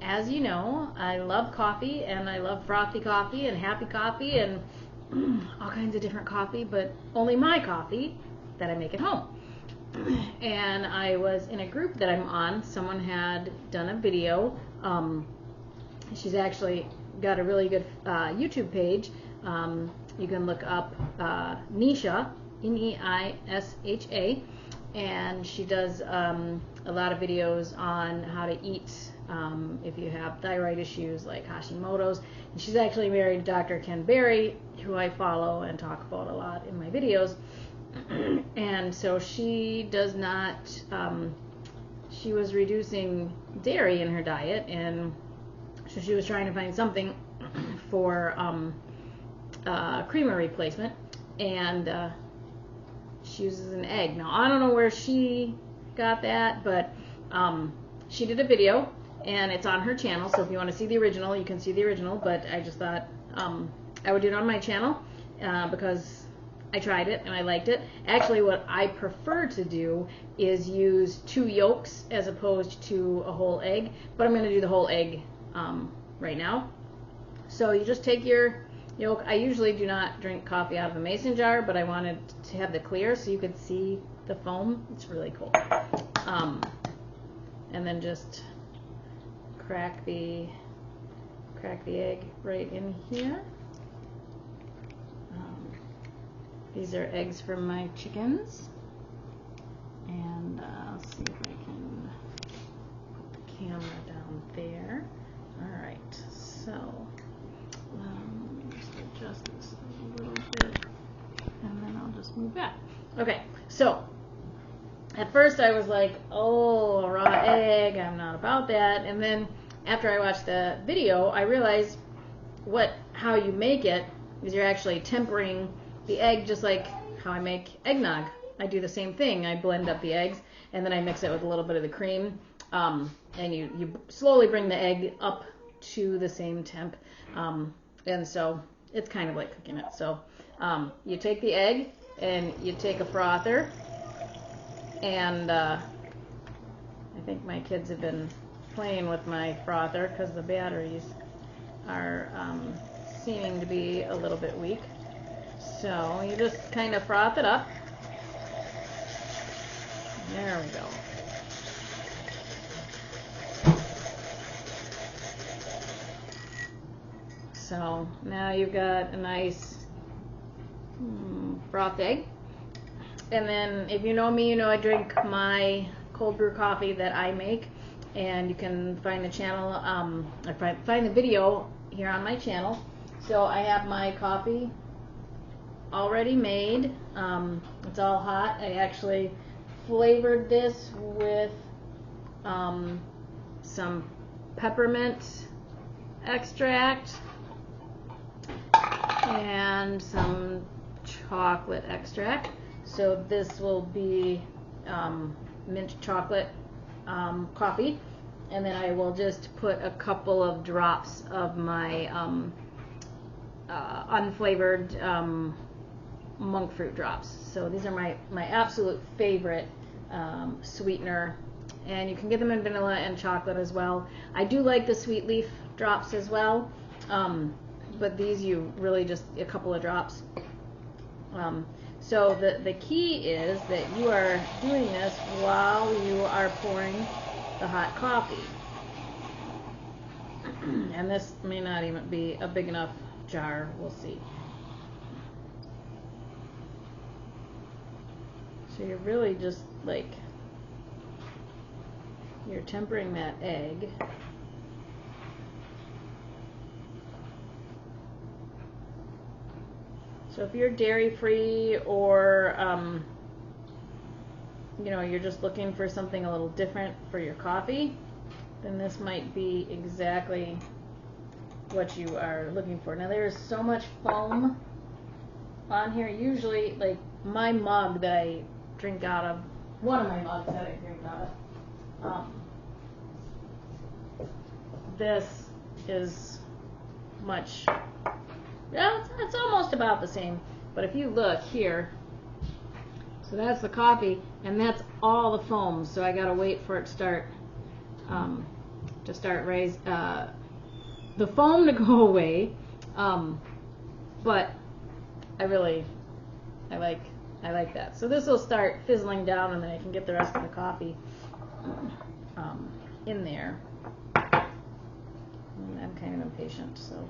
as you know, I love coffee, and I love frothy coffee and happy coffee and all kinds of different coffee, but only my coffee that I make at home. And I was in a group that I'm on. Someone had done a video. She's actually got a really good YouTube page. You can look up Neisha, Neisha, and she does a lot of videos on how to eat if you have thyroid issues like Hashimoto's. And she's actually married to Dr. Ken Berry, who I follow and talk about a lot in my videos. And so she does not, she was reducing dairy in her diet, and so she was trying to find something for creamer replacement, and she uses an egg. Now, I don't know where she got that, but she did a video, and it's on her channel, so if you want to see the original, you can see the original, but I just thought I would do it on my channel because I tried it and I liked it. Actually, what I prefer to do is use 2 yolks as opposed to a whole egg, but I'm going to do the whole egg right now. So you just take your yolk. I usually do not drink coffee out of a mason jar, but I wanted to have the clear so you could see the foam. It's really cool. And then just crack the egg right in here. These are eggs from my chickens, and I'll see if I can put the camera down there. All right, so just adjust this a little bit, and then I'll just move back. Okay, so at first I was like, oh, raw egg, I'm not about that, and then after I watched the video, I realized how you make it is you're actually tempering the egg just like how I make eggnog. I do the same thing. I blend up the eggs, and then I mix it with a little bit of the cream, and you slowly bring the egg up to the same temp, and so it's kind of like cooking it. So you take the egg and you take a frother, and I think my kids have been playing with my frother because the batteries are seeming to be a little bit weak. So you just kind of froth it up. There we go. So now you've got a nice frothed egg. And then if you know me, you know I drink my cold brew coffee that I make. And you can find the channel, or find the video here on my channel. So I have my coffee already made. It's all hot. I actually flavored this with some peppermint extract and some chocolate extract. So this will be mint chocolate coffee, and then I will just put a couple of drops of my unflavored monk fruit drops. So these are my absolute favorite sweetener, and you can get them in vanilla and chocolate as well. I do like the sweet leaf drops as well, but these you really just a couple of drops. So the key is that you are doing this while you are pouring the hot coffee. And this may not even be a big enough jar, we'll see. So you're really just like, you're tempering that egg. So if you're dairy free, or you know, you're just looking for something a little different for your coffee, then this might be exactly what you are looking for. Now there's so much foam on here. Usually, like my mug that I drink out of, one of my mugs that I drink out of, this is much, well, it's almost about the same. But if you look here, so that's the coffee, and that's all the foam. So I gotta wait for it to start to start the foam to go away. But I like that. So this will start fizzling down, and then I can get the rest of the coffee in there. And I'm kind of impatient, so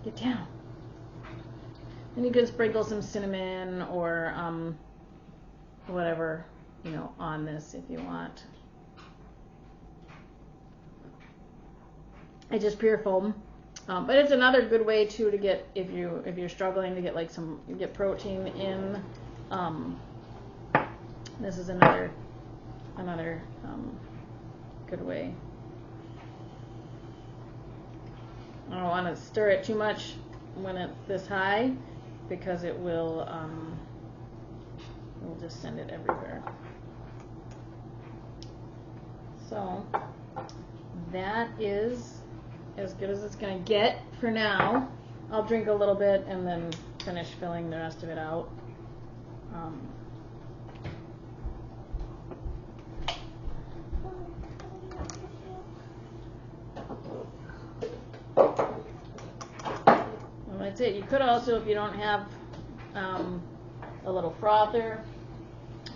get down. And you can sprinkle some cinnamon or whatever, you know, on this if you want. It's just pure foam. But it's another good way too to get, if you're struggling to get like get protein in. This is another good way. I don't want to stir it too much when it's this high, because it will we'll just send it everywhere. So that is as good as it's going to get for now. I'll drink a little bit and then finish filling the rest of it out. Well, that's it. You could also, if you don't have a little frother,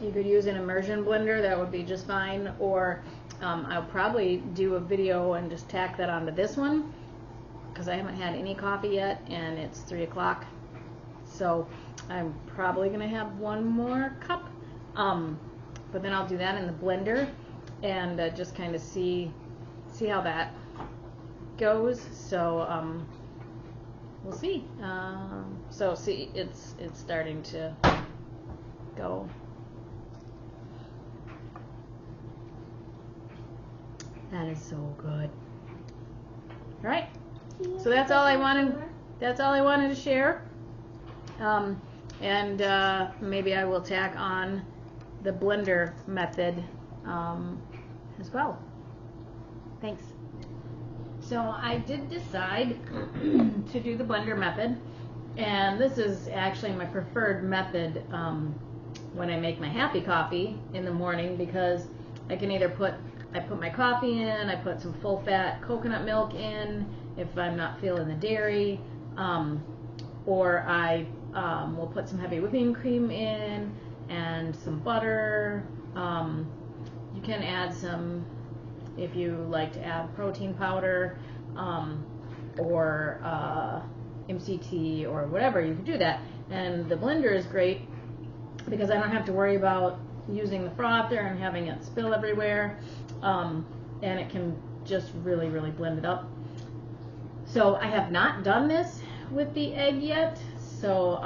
you could use an immersion blender. That would be just fine. Or I'll probably do a video and just tack that onto this one, because I haven't had any coffee yet and it's 3 o'clock. So I'm probably going to have one more cup. But then I'll do that in the blender and just kind of see how that goes. So we'll see. So see, it's starting to go. That is so good. All right. So that's all I wanted. That's all I wanted to share. And maybe I will tack on the blender method as well. Thanks. So I did decide to do the blender method, and this is actually my preferred method when I make my happy coffee in the morning, because I can either put my coffee in, I put some full fat coconut milk in if I'm not feeling the dairy, or I will put some heavy whipping cream in and some butter. You can add some, if you like to add protein powder, or MCT or whatever, you can do that. And the blender is great because I don't have to worry about using the frother and having it spill everywhere, and it can just really blend it up. So I have not done this with the egg yet, so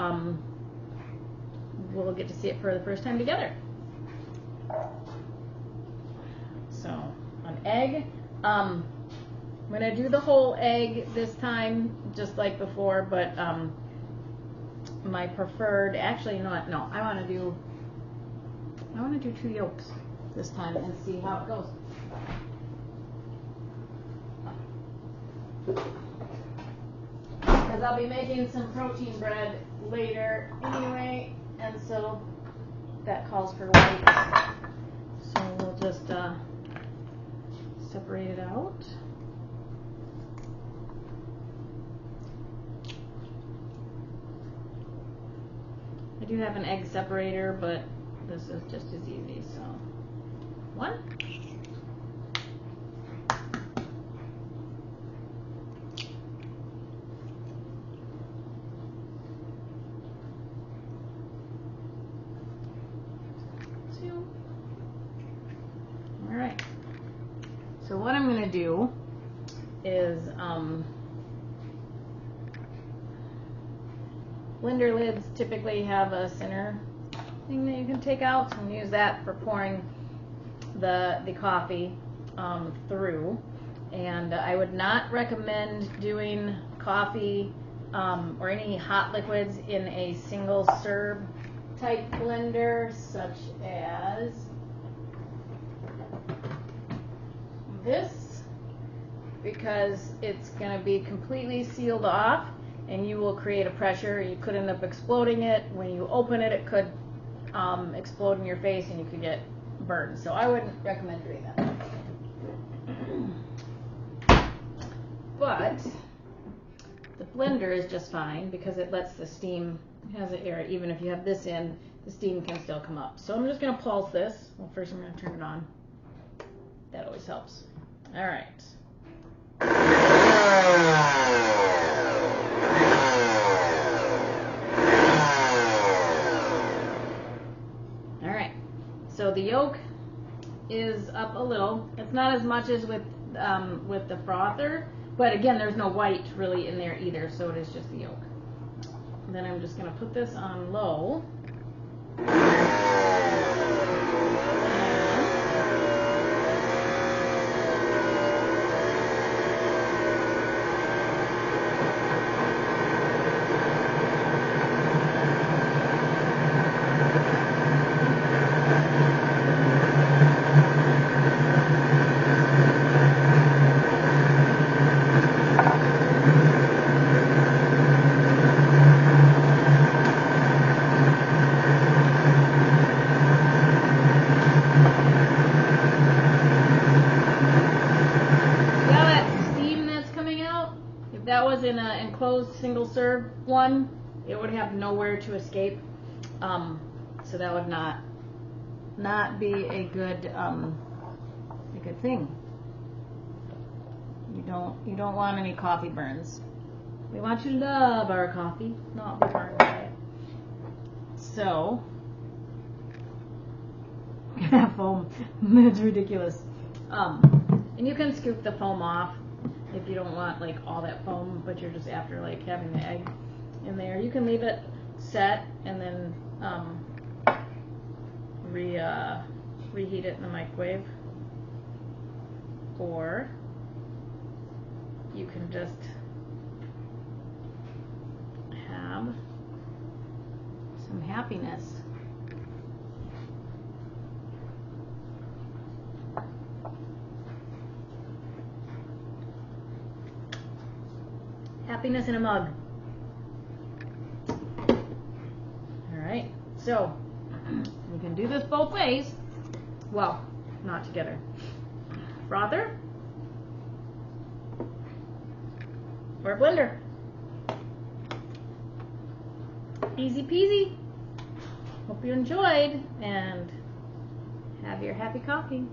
we'll get to see it for the first time together. So an egg, I'm going to do the whole egg this time, just like before, but my preferred, actually, you know what, no, I want to do 2 yolks this time and see how it goes. Because I'll be making some protein bread later anyway, and so that calls for whites. So we'll just separate it out. I do have an egg separator, but this is just as easy. So 1. 2. All right. So what I'm going to do is blender lids typically have a center thing that you can take out, so I'm going to use that for pouring the coffee through. And I would not recommend doing coffee or any hot liquids in a single serve type blender, such as this, because it's going to be completely sealed off and you will create a pressure. You could end up exploding it. When you open it, it could explode in your face and you could get burned. So I wouldn't recommend doing that. But the blender is just fine because it lets the steam, has an air, even if you have this in, the steam can still come up. So I'm just going to pulse this. Well, first I'm going to turn it on. That always helps. All right. All right. So the yolk is up a little. It's not as much as with the frother, but again, there's no white really in there either, so it is just the yolk. And then I'm just going to put this on low. That was in an enclosed single serve one, it would have nowhere to escape, so that would not be a good thing. You don't want any coffee burns. We want you to love our coffee, not be burned by it. So that foam, it's ridiculous. And you can scoop the foam off if you don't want like all that foam, but you're just after like having the egg in there. You can leave it set and then reheat it in the microwave, or you can just have some happiness. Happiness in a mug. Alright, so you can do this both ways. Well, not together. Frother or blender. Easy peasy. Hope you enjoyed and have your happy coffee.